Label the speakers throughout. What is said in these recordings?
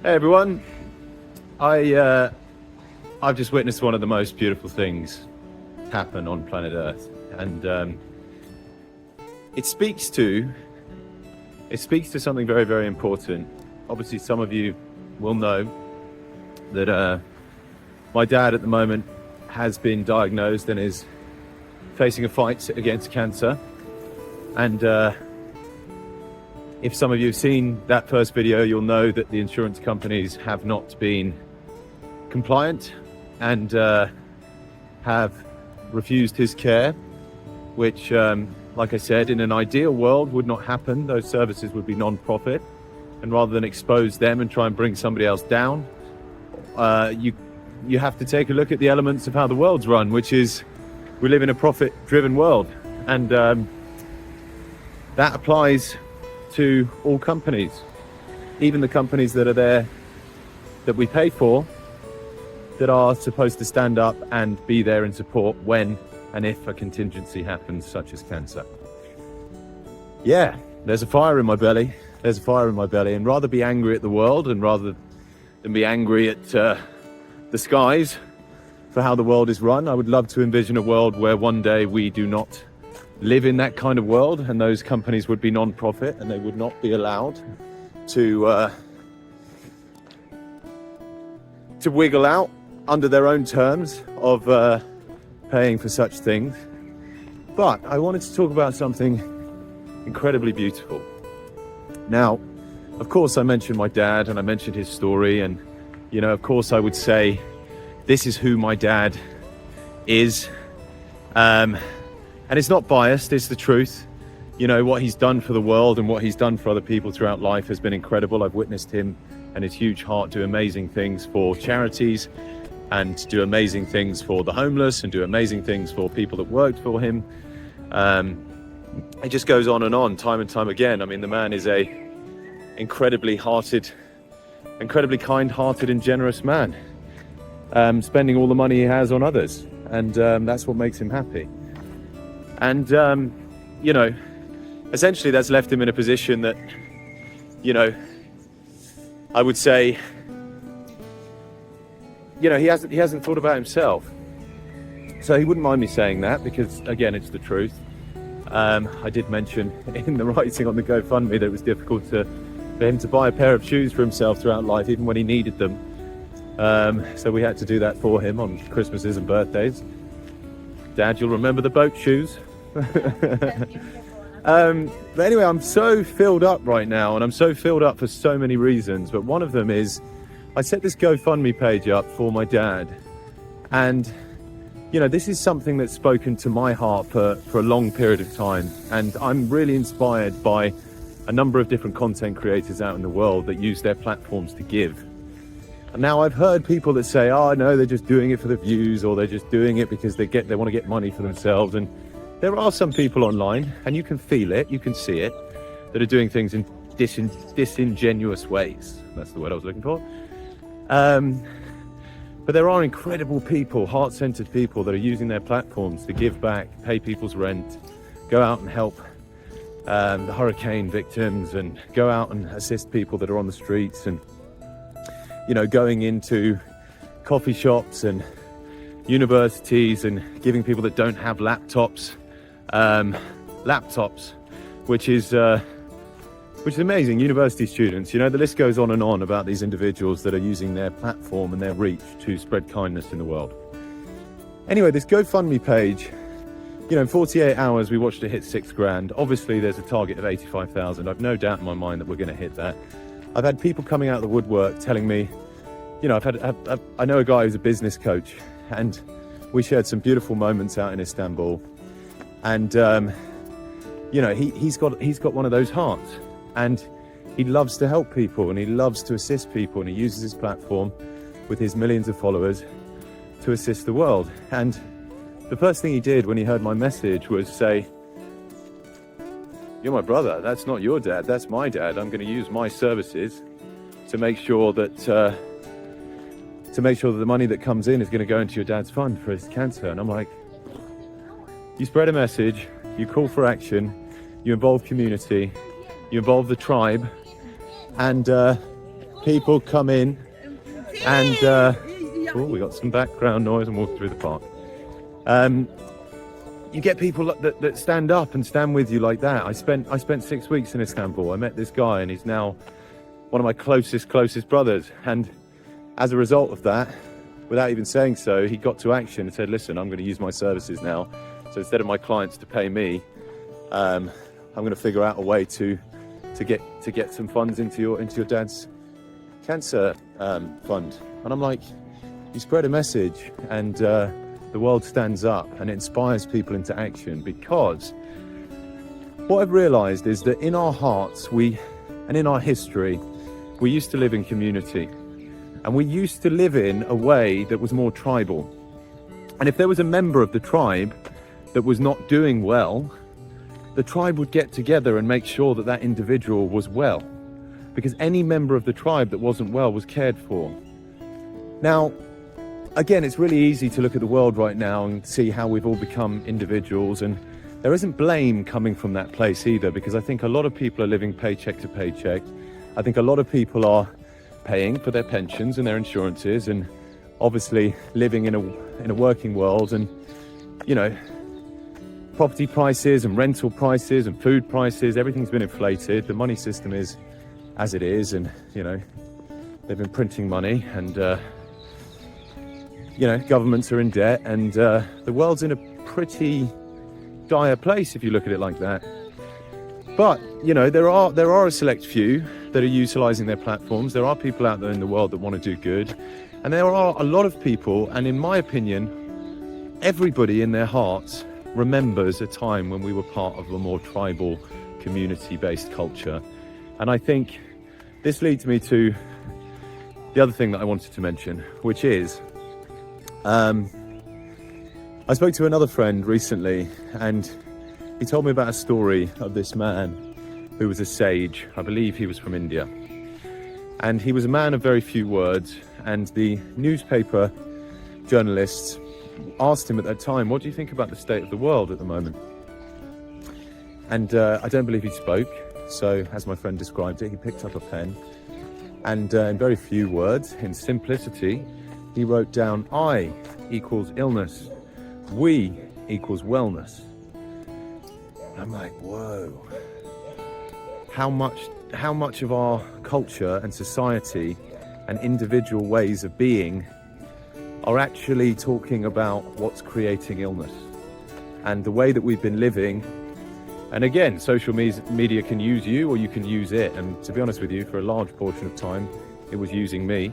Speaker 1: Hey everyone, I've just witnessed one of the most beautiful things happen on planet Earth, and it speaks to something very, very important. Obviously, some of you will know that my dad at the moment has been diagnosed and is facing a fight against cancer, and if some of you have seen that first video, you'll know that the insurance companies have not been compliant and have refused his care, which, like I said, in an ideal world would not happen. Those services would be non-profit, and rather than expose them and try and bring somebody else down, you have to take a look at the elements of how the world's run, which is we live in a profit-driven world, and that applies to all companies, even the companies that are there that we pay for, that are supposed to stand up and be there in support when and if a contingency happens, such as cancer. Yeah, there's a fire in my belly. There's a fire in my belly, and rather be angry at the world and rather than be angry at the skies for how the world is run, I would love to envision a world where one day we do not live in that kind of world, and those companies would be non-profit and they would not be allowed to wiggle out under their own terms of paying for such things. But I wanted to talk about something incredibly beautiful. Now, of course, I mentioned my dad and I mentioned his story, and of course I would say this is who my dad is. And it's not biased, it's the truth. What he's done for the world and what he's done for other people throughout life has been incredible. I've witnessed him and his huge heart do amazing things for charities and do amazing things for the homeless and do amazing things for people that worked for him. It just goes on and on, time and time again. I mean, the man is a incredibly kind-hearted and generous man, spending all the money he has on others, and that's what makes him happy. And, essentially that's left him in a position that, I would say, he hasn't thought about himself. So he wouldn't mind me saying that because, again, it's the truth. I did mention in the writing on the GoFundMe that it was difficult for him to buy a pair of shoes for himself throughout life, even when he needed them. So we had to do that for him on Christmases and birthdays. Dad, you'll remember the boat shoes. But anyway, I'm so filled up right now, and I'm so filled up for so many reasons, but one of them is I set this GoFundMe page up for my dad, and this is something that's spoken to my heart for a long period of time, and I'm really inspired by a number of different content creators out in the world that use their platforms to give. And now I've heard people that say, oh no, they're just doing it for the views, or they're just doing it because they want to get money for themselves. And there are some people online, and you can feel it, you can see it, that are doing things in disingenuous ways. That's the word I was looking for. But there are incredible people, heart-centered people that are using their platforms to give back, pay people's rent, go out and help the hurricane victims, and go out and assist people that are on the streets, and going into coffee shops and universities and giving people that don't have laptops, which is amazing. University students, the list goes on and on about these individuals that are using their platform and their reach to spread kindness in the world. Anyway, this GoFundMe page, in 48 hours we watched it hit $6,000. Obviously there's a target of 85,000. I've no doubt in my mind that we're going to hit that. I've had people coming out of the woodwork telling me, I know a guy who's a business coach, and we shared some beautiful moments out in Istanbul, and he's got one of those hearts, and he loves to help people, and he loves to assist people, and he uses his platform with his millions of followers to assist the world. And the first thing he did when he heard my message was say, you're my brother, that's not your dad, that's my dad. I'm going to use my services to make sure that the money that comes in is going to go into your dad's fund for his cancer. And I'm like, you spread a message, you call for action, you involve community, you involve the tribe, and people come in and we got some background noise and walk through the park. You get people that stand up and stand with you like that. I spent 6 weeks in Istanbul. I met this guy, and he's now one of my closest brothers. And as a result of that, without even saying so, he got to action and said, listen, I'm going to use my services now. So instead of my clients to pay me, I'm going to figure out a way to get some funds into your dad's cancer fund. And I'm like, you spread a message, and the world stands up and it inspires people into action. Because what I've realized is that in our hearts and in our history, we used to live in community, and we used to live in a way that was more tribal. And if there was a member of the tribe that was not doing well, the tribe would get together and make sure that that individual was well, because any member of the tribe that wasn't well was cared for. Now, again, it's really easy to look at the world right now and see how we've all become individuals, and there isn't blame coming from that place either, because I think a lot of people are living paycheck to paycheck. I think a lot of people are paying for their pensions and their insurances, and obviously living in a working world, and you know, property prices and rental prices and food prices, everything's been inflated. The money system is as it is, and you know, they've been printing money, and you know, governments are in debt, and the world's in a pretty dire place if you look at it like that. But you know, there are a select few that are utilizing their platforms. There are people out there in the world that want to do good, and there are a lot of people, and in my opinion, everybody in their hearts remembers a time when we were part of a more tribal, community-based culture. And I think this leads me to the other thing that I wanted to mention, which is I spoke to another friend recently, and he told me about a story of this man who was a sage. I believe he was from India, and he was a man of very few words, and the newspaper journalists asked him at that time, what do you think about the state of the world at the moment? And I don't believe he spoke. So as my friend described it, he picked up a pen, and in very few words, in simplicity, he wrote down, I equals illness, we equals wellness. And I'm like, whoa. How much of our culture and society and individual ways of being are actually talking about what's creating illness, and the way that we've been living. And again, social media can use you, or you can use it. And to be honest with you, for a large portion of time, it was using me.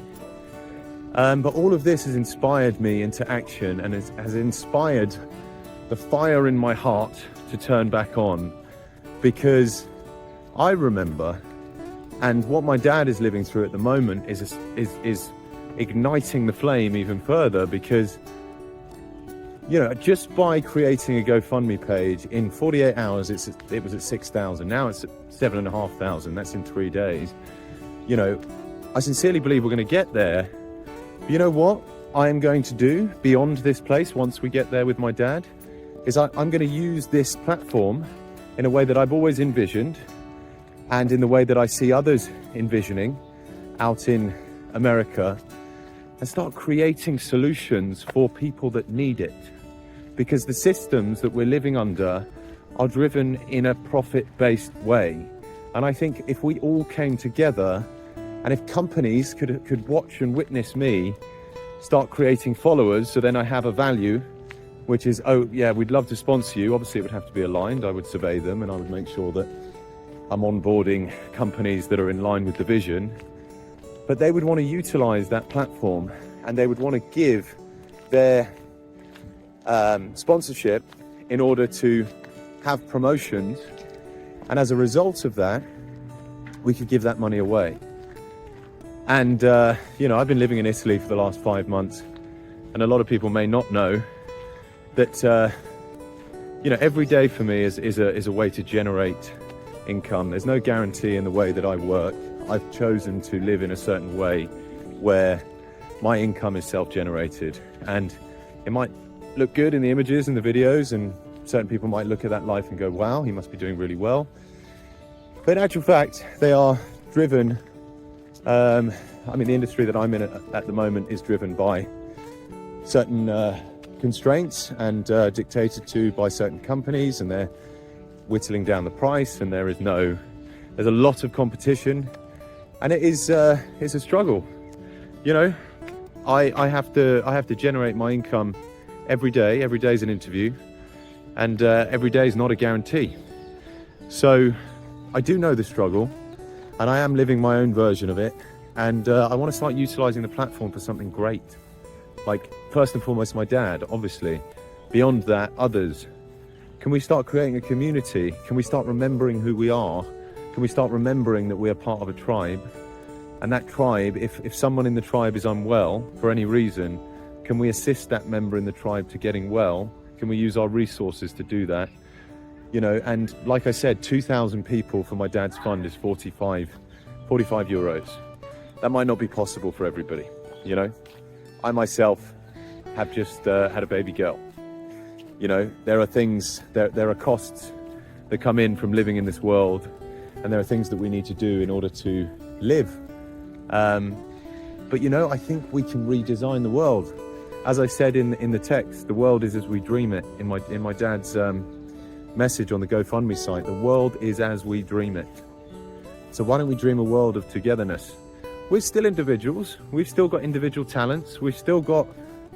Speaker 1: But all of this has inspired me into action, and has inspired the fire in my heart to turn back on. Because I remember, and what my dad is living through at the moment is igniting the flame even further, because you know, just by creating a GoFundMe page, in 48 hours it was at 6,000. Now it's at 7,500. That's in 3 days. You know, I sincerely believe we're going to get there. But you know what I am going to do beyond this place once we get there with my dad is I'm going to use this platform in a way that I've always envisioned, and in the way that I see others envisioning out in America, and start creating solutions for people that need it. Because the systems that we're living under are driven in a profit-based way. And I think if we all came together, and if companies could watch and witness me start creating followers, so then I have a value, which is, oh yeah, we'd love to sponsor you. Obviously it would have to be aligned. I would survey them, and I would make sure that I'm onboarding companies that are in line with the vision. But they would want to utilize that platform, and they would want to give their sponsorship in order to have promotions. And as a result of that, we could give that money away. And, you know, I've been living in Italy for the last 5 months, and a lot of people may not know that, you know, every day for me is a way to generate income. There's no guarantee in the way that I work. I've chosen to live in a certain way where my income is self-generated, and it might look good in the images and the videos, and certain people might look at that life and go, wow, he must be doing really well. But in actual fact, they are driven I mean, the industry that I'm in at the moment is driven by certain constraints and dictated to by certain companies, and they're whittling down the price, and there's a lot of competition, and it's a struggle. You know, I have to generate my income every day. Every day is an interview, and every day is not a guarantee. So I do know the struggle, and I am living my own version of it, and I want to start utilizing the platform for something great. Like, first and foremost, my dad, obviously. Beyond that, others. Can we start creating a community? Can we start remembering who we are? Can we start remembering that we are part of a tribe? And that tribe, if someone in the tribe is unwell for any reason, can we assist that member in the tribe to getting well? Can we use our resources to do that? You know, and like I said, 2,000 people for my dad's fund is 45 euros. That might not be possible for everybody, you know? I myself have just had a baby girl. You know, there are things, there are costs that come in from living in this world, and there are things that we need to do in order to live. But you know, I think we can redesign the world. As I said in the text, the world is as we dream it. In my dad's message on the GoFundMe site, the world is as we dream it. So why don't we dream a world of togetherness? We're still individuals. We've still got individual talents. We've still got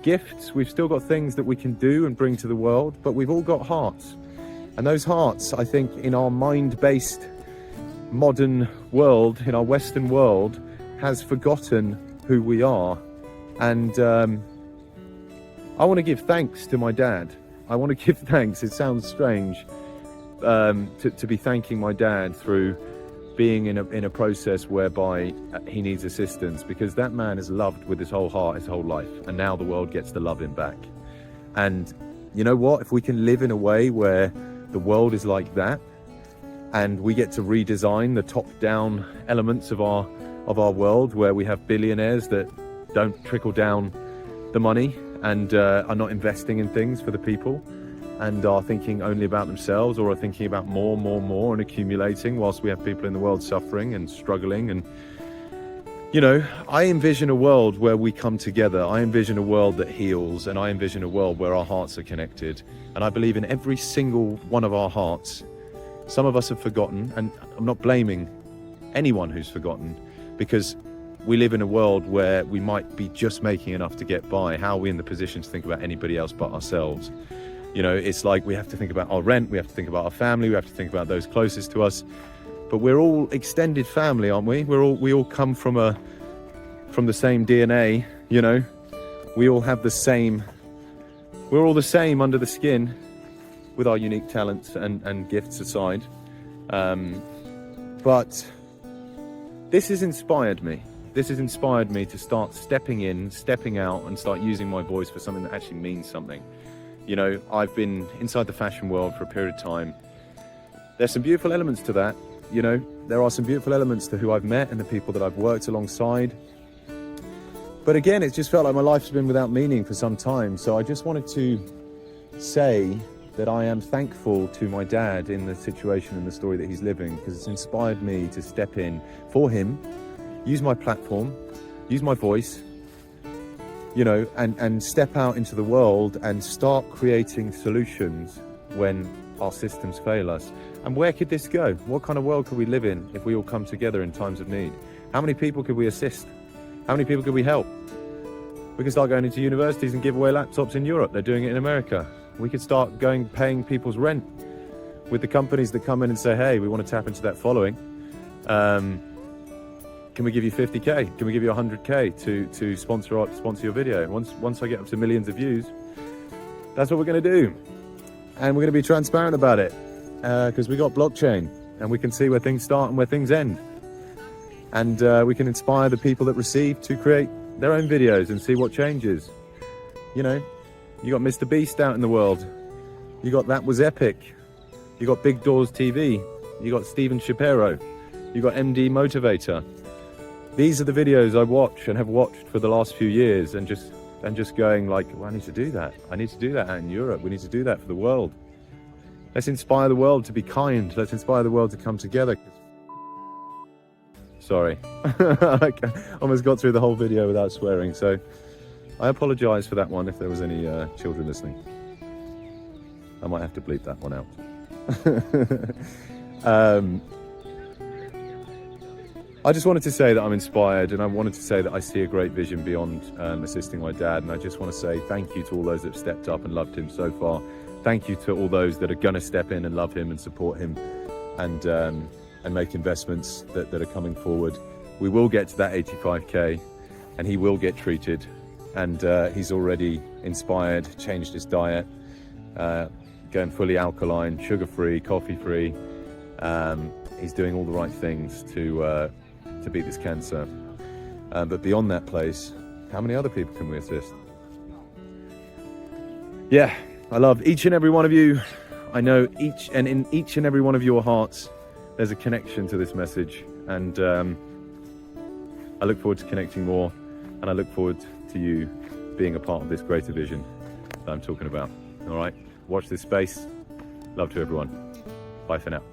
Speaker 1: gifts. We've still got things that we can do and bring to the world, but we've all got hearts. And those hearts, I think, in our mind-based modern world, in our Western world, has forgotten who we are. And I want to give thanks to my dad. I want to give thanks. It sounds strange to be thanking my dad through being in a process whereby he needs assistance, because that man is loved with his whole heart, his whole life, and now the world gets to love him back. And you know what? If we can live in a way where the world is like that, and we get to redesign the top-down elements of our world, where we have billionaires that don't trickle down the money and are not investing in things for the people, and are thinking only about themselves, or are thinking about more and accumulating, whilst we have people in the world suffering and struggling. And you know, I envision a world where we come together. I envision a world that heals, and I envision a world where our hearts are connected. And I believe in every single one of our hearts. Some of us have forgotten, and I'm not blaming anyone who's forgotten, because we live in a world where we might be just making enough to get by. How are we in the position to think about anybody else but ourselves? You know, it's like we have to think about our rent, we have to think about our family, we have to think about those closest to us. But we're all extended family, aren't we? We all come from the same DNA, you know. We all have the same, we're all the same under the skin, with our unique talents and gifts aside. But this has inspired me. This has inspired me to start stepping in, stepping out, and start using my voice for something that actually means something. You know, I've been inside the fashion world for a period of time. There's some beautiful elements to that. You know, there are some beautiful elements to who I've met and the people that I've worked alongside. But again, it just felt like my life's been without meaning for some time. So I just wanted to say that I am thankful to my dad in the situation and the story that he's living, because it's inspired me to step in for him, use my platform, use my voice, you know, and step out into the world and start creating solutions when our systems fail us. And where could this go? What kind of world could we live in if we all come together in times of need? How many people could we assist? How many people could we help? We could start going into universities and give away laptops in Europe. They're doing it in America. We could start paying people's rent with the companies that come in and say, hey, we want to tap into that following. Can we give you 50K? Can we give you 100K to sponsor your video? Once I get up to millions of views, that's what we're going to do. And we're going to be transparent about it, because we got blockchain, and we can see where things start and where things end. And we can inspire the people that receive to create their own videos and see what changes. You know, you got Mr. Beast out in the world. You got That Was Epic. You got Big Doors TV. You got Steven Shapiro. You got MD Motivator. These are the videos I watch and have watched for the last few years, and just going like, well, I need to do that. I need to do that out in Europe. We need to do that for the world. Let's inspire the world to be kind. Let's inspire the world to come together. Sorry. I almost got through the whole video without swearing, so I apologise for that one if there was any children listening. I might have to bleep that one out. I just wanted to say that I'm inspired, and I wanted to say that I see a great vision beyond assisting my dad, and I just want to say thank you to all those that have stepped up and loved him so far. Thank you to all those that are going to step in and love him and support him and make investments that are coming forward. We will get to that 85k, and he will get treated, and he's already inspired, changed his diet, going fully alkaline, sugar-free, coffee-free. He's doing all the right things to beat this cancer. But beyond that place, how many other people can we assist? Yeah, I love each and every one of you. I know in each and every one of your hearts, there's a connection to this message. And I look forward to connecting more. And I look forward to you being a part of this greater vision that I'm talking about. All right, watch this space. Love to everyone. Bye for now.